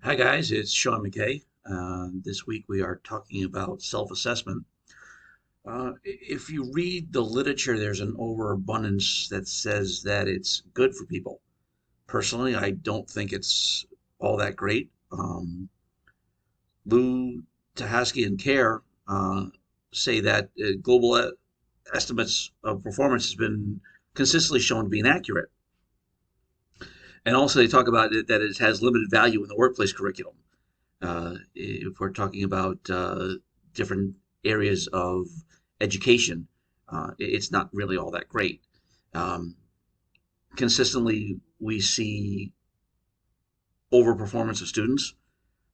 Hi, guys. It's Sean McKay. This week we are talking about self assessment. If you read the literature, there's an overabundance that says that it's good for people. Personally, I don't think it's all that great. Lou Tahaski and Care say that global estimates of performance has been consistently shown to be inaccurate. And also, they talk about it, that it has limited value in the workplace curriculum. If we're talking about different areas of education, it's not really all that great. Um, Consistently, we see overperformance of students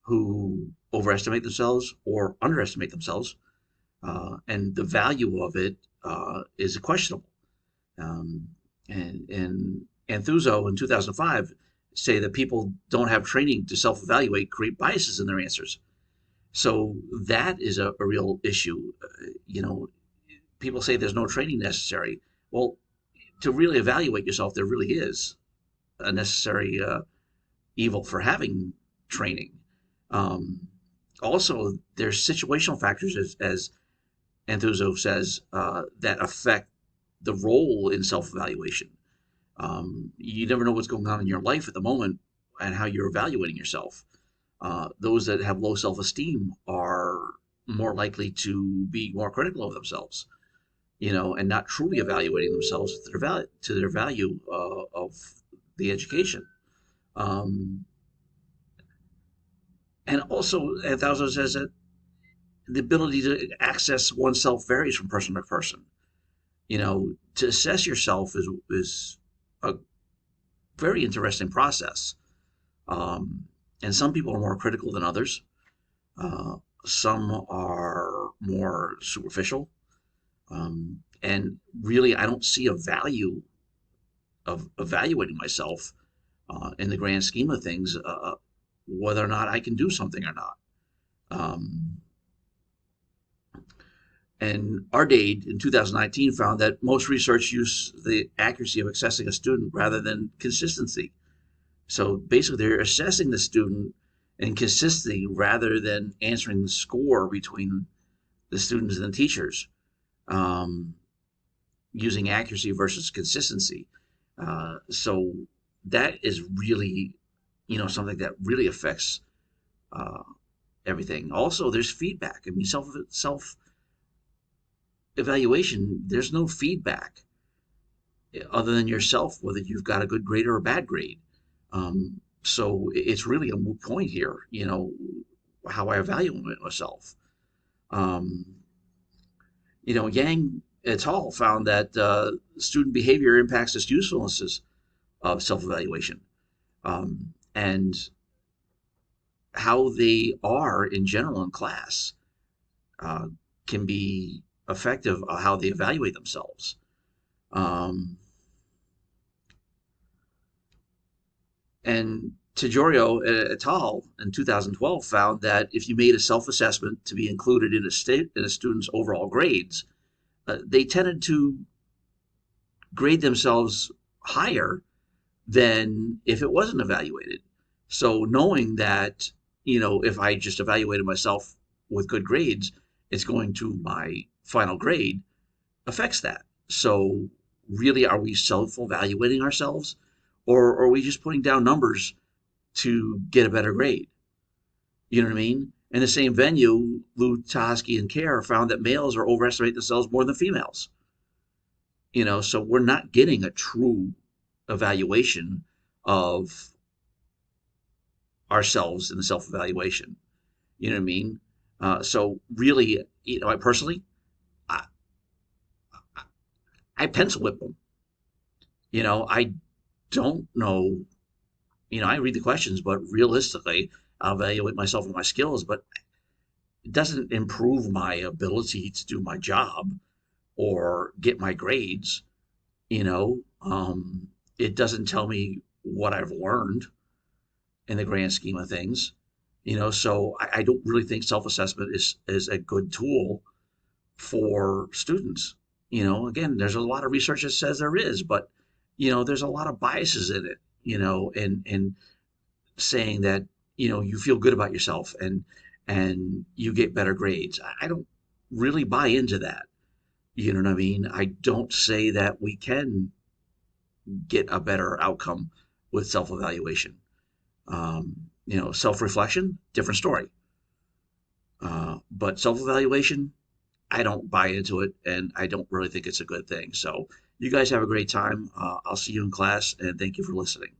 who overestimate themselves or underestimate themselves, and the value of it is questionable. Um, and Anthuzo in 2005 say that people don't have training to self-evaluate, create biases in their answers. So that is a real issue. People say there's no training necessary. Well, to really evaluate yourself, there really is a necessary evil for having training. Um, Also, there's situational factors, as Anthuzo says, that affect the role in self-evaluation. You never know what's going on in your life at the moment and how you're evaluating yourself. Those that have low self-esteem are more likely to be more critical of themselves, and not truly evaluating themselves to their value of the education. Um, and also, Thousands says that the ability to access oneself varies from person to person. To assess yourself is a very interesting process. Um, and some people are more critical than others. Uh, some are more superficial. And really, I don't see a value of evaluating myself in the grand scheme of things, whether or not I can do something or not. Um, and Ardade in 2019 found that most research used the accuracy of assessing a student rather than consistency. So basically, they're assessing the student and consistency rather than answering the score between the students and the teachers, um, using accuracy versus consistency. So that is really, something that really affects uh, everything. Also, there's feedback. I mean, self evaluation. There's no feedback other than yourself, whether you've got a good grade or a bad grade. So it's really a moot point here. How I evaluate myself. Um, Yang et al. Found that student behavior impacts its usefulnesses of self-evaluation, and how they are in general in class uh, can be effective of how they evaluate themselves. Um, and Tejorio et al. In 2012 found that if you made a self-assessment to be included in a student's overall grades, they tended to grade themselves higher than if it wasn't evaluated. So knowing that, if I just evaluated myself with good grades, it's going to my final grade affects that. So really, are we self-evaluating ourselves, or are we just putting down numbers to get a better grade? You know what I mean? In the same venue, Lutoski and Kerr found that males are overestimating themselves more than females. So we're not getting a true evaluation of ourselves in the self-evaluation. You know what I mean? So really, I personally, I, I pencil whip them. I don't know. I read the questions, but realistically, I'll evaluate myself and my skills, but it doesn't improve my ability to do my job or get my grades. You know, um, it doesn't tell me what I've learned in the grand scheme of things. So I don't really think self-assessment is a good tool for students. Again, there's a lot of research that says there is, but there's a lot of biases in it. In saying that you feel good about yourself and you get better grades. I don't really buy into that. You know what I mean? I don't say that we can get a better outcome with self-evaluation. Self-reflection, different story. But self-evaluation, I don't buy into it, and I don't really think it's a good thing. So you guys have a great time. I'll see you in class, and thank you for listening.